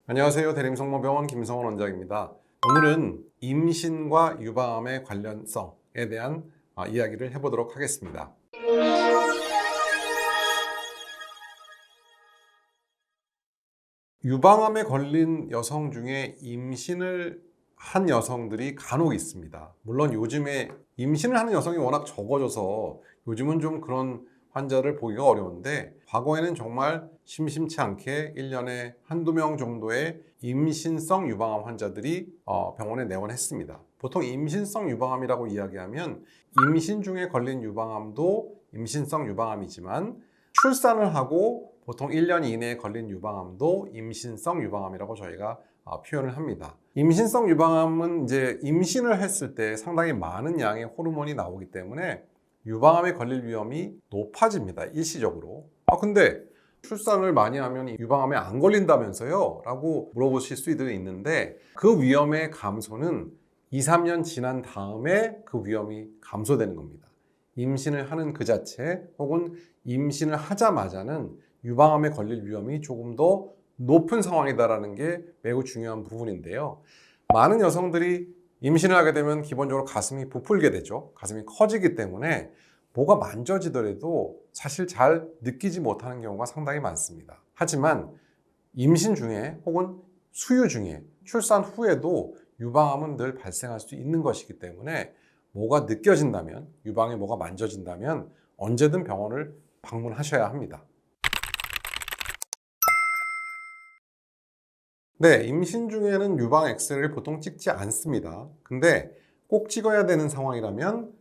안녕하세요. 대림성모병원 김성원 원장입니다. 오늘은 임신과 유방암의 관련성에 대한 이야기를 해보도록 하겠습니다. 유방암에 걸린 여성 중에 임신을 한 여성들이 간혹 있습니다. 물론 요즘에 임신을 하는 여성이 워낙 적어져서 요즘은 좀 그런 환자를 보기가 어려운데, 과거에는 정말 심심치 않게 1년에 한두 명 정도의 임신성 유방암 환자들이 병원에 내원했습니다. 보통 임신성 유방암이라고 이야기하면 임신 중에 걸린 유방암도 임신성 유방암이지만, 출산을 하고 보통 1년 이내에 걸린 유방암도 임신성 유방암이라고 저희가 표현을 합니다. 임신성 유방암은 이제 임신을 했을 때 상당히 많은 양의 호르몬이 나오기 때문에 유방암에 걸릴 위험이 높아집니다, 일시적으로. 근데 출산을 많이 하면 유방암에 안 걸린다면서요? 라고 물어보실 수도 있는데, 그 위험의 감소는 2, 3년 지난 다음에 그 위험이 감소되는 겁니다. 임신을 하는 그 자체 혹은 임신을 하자마자는 유방암에 걸릴 위험이 조금 더 높은 상황이다라는 게 매우 중요한 부분인데요. 많은 여성들이 임신을 하게 되면 기본적으로 가슴이 부풀게 되죠. 가슴이 커지기 때문에 뭐가 만져지더라도 사실 잘 느끼지 못하는 경우가 상당히 많습니다. 하지만 임신 중에 혹은 수유 중에, 출산 후에도 유방암은 늘 발생할 수 있는 것이기 때문에 뭐가 느껴진다면, 유방에 뭐가 만져진다면 언제든 병원을 방문하셔야 합니다. 네, 임신 중에는 유방 엑스레이를 보통 찍지 않습니다. 근데 꼭 찍어야 되는 상황이라면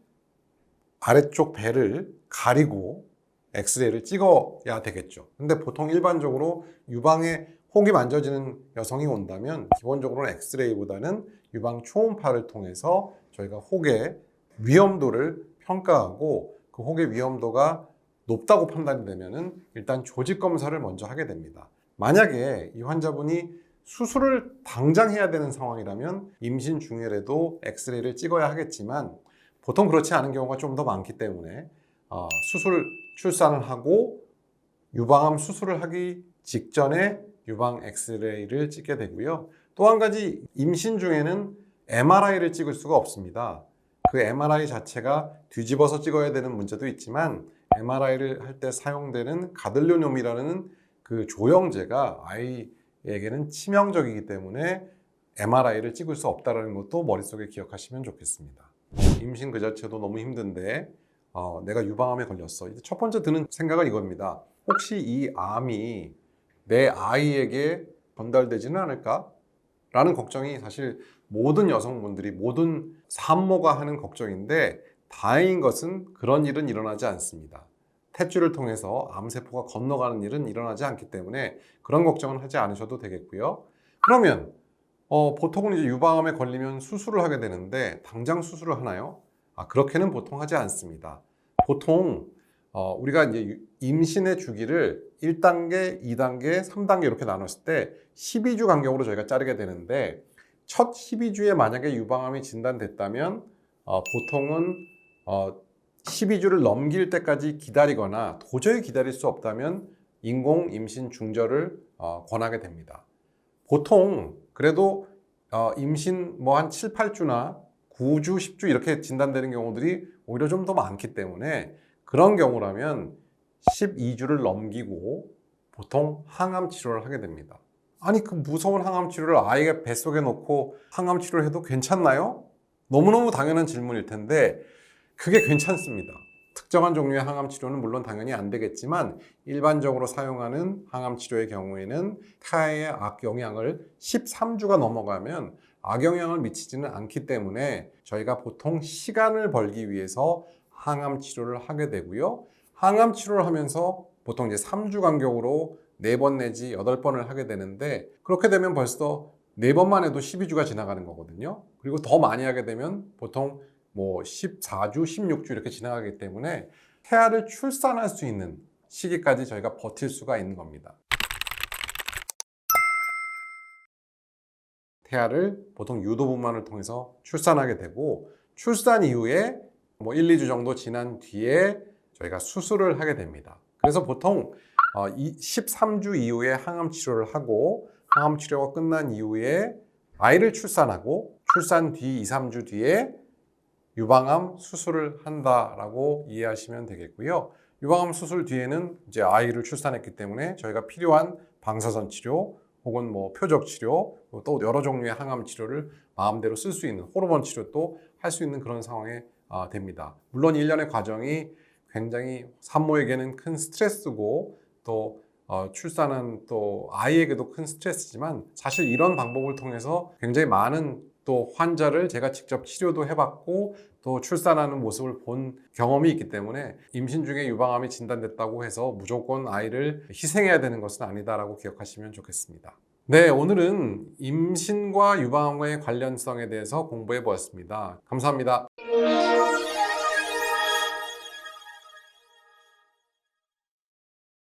아래쪽 배를 가리고 엑스레이를 찍어야 되겠죠. 근데 보통 일반적으로 유방에 혹이 만져지는 여성이 온다면 기본적으로는 엑스레이보다는 유방 초음파를 통해서 저희가 혹의 위험도를 평가하고, 그 혹의 위험도가 높다고 판단이 되면은 일단 조직 검사를 먼저 하게 됩니다. 만약에 이 환자분이 수술을 당장 해야 되는 상황이라면 임신 중이라도 엑스레이를 찍어야 하겠지만, 보통 그렇지 않은 경우가 좀 더 많기 때문에 출산을 하고 유방암 수술을 하기 직전에 유방 엑스레이를 찍게 되고요. 또 한 가지, 임신 중에는 MRI를 찍을 수가 없습니다. 그 MRI 자체가 뒤집어서 찍어야 되는 문제도 있지만, MRI를 할 때 사용되는 가들료뇽이라는 그 조영제가 아이에게는 치명적이기 때문에 MRI를 찍을 수 없다는 것도 머릿속에 기억하시면 좋겠습니다. 임신 그 자체도 너무 힘든데 내가 유방암에 걸렸어. 첫 번째 드는 생각은 이겁니다. 혹시 이 암이 내 아이에게 전달되지는 않을까? 라는 걱정이 사실 모든 여성분들이, 모든 산모가 하는 걱정인데, 다행인 것은 그런 일은 일어나지 않습니다. 탯줄을 통해서 암세포가 건너가는 일은 일어나지 않기 때문에 그런 걱정은 하지 않으셔도 되겠고요. 그러면 보통은 이제 유방암에 걸리면 수술을 하게 되는데, 당장 수술을 하나요? 그렇게는 보통 하지 않습니다. 보통 우리가 이제 임신의 주기를 1단계, 2단계, 3단계 이렇게 나눴을 때 12주 간격으로 저희가 자르게 되는데, 첫 12주에 만약에 유방암이 진단됐다면 보통은 12주를 넘길 때까지 기다리거나, 도저히 기다릴 수 없다면 인공 임신 중절을 권하게 됩니다. 보통 그래도 임신 한 7, 8주나 9주, 10주 이렇게 진단되는 경우들이 오히려 좀 더 많기 때문에, 그런 경우라면 12주를 넘기고 보통 항암 치료를 하게 됩니다. 아니, 그 무서운 항암 치료를 아이의 뱃속에 놓고 항암 치료를 해도 괜찮나요? 너무너무 당연한 질문일 텐데, 그게 괜찮습니다. 특정한 종류의 항암 치료는 물론 당연히 안 되겠지만, 일반적으로 사용하는 항암 치료의 경우에는 타의 악영향을 13주가 넘어가면 악영향을 미치지는 않기 때문에 저희가 보통 시간을 벌기 위해서 항암 치료를 하게 되고요. 항암 치료를 하면서 보통 이제 3주 간격으로 4번 내지 8번을 하게 되는데, 그렇게 되면 벌써 4번만 해도 12주가 지나가는 거거든요. 그리고 더 많이 하게 되면 보통 14주, 16주 이렇게 지나가기 때문에 태아를 출산할 수 있는 시기까지 저희가 버틸 수가 있는 겁니다. 태아를 보통 유도분만을 통해서 출산하게 되고, 출산 이후에 1, 2주 정도 지난 뒤에 저희가 수술을 하게 됩니다. 그래서 보통 13주 이후에 항암 치료를 하고, 항암 치료가 끝난 이후에 아이를 출산하고 출산 뒤 2, 3주 뒤에 유방암 수술을 한다라고 이해하시면 되겠고요. 유방암 수술 뒤에는 이제 아이를 출산했기 때문에 저희가 필요한 방사선 치료 혹은 뭐 표적 치료 또 여러 종류의 항암 치료를 마음대로 쓸 수 있는 호르몬 치료도 할 수 있는 그런 상황에 됩니다. 물론 일련의 과정이 굉장히 산모에게는 큰 스트레스고 또 출산은 또 아이에게도 큰 스트레스지만 사실 이런 방법을 통해서 굉장히 많은 또 환자를 제가 직접 치료도 해봤고 또 출산하는 모습을 본 경험이 있기 때문에 임신 중에 유방암이 진단됐다고 해서 무조건 아이를 희생해야 되는 것은 아니다라고 기억하시면 좋겠습니다. 네, 오늘은 임신과 유방암과의 관련성에 대해서 공부해 보았습니다. 감사합니다.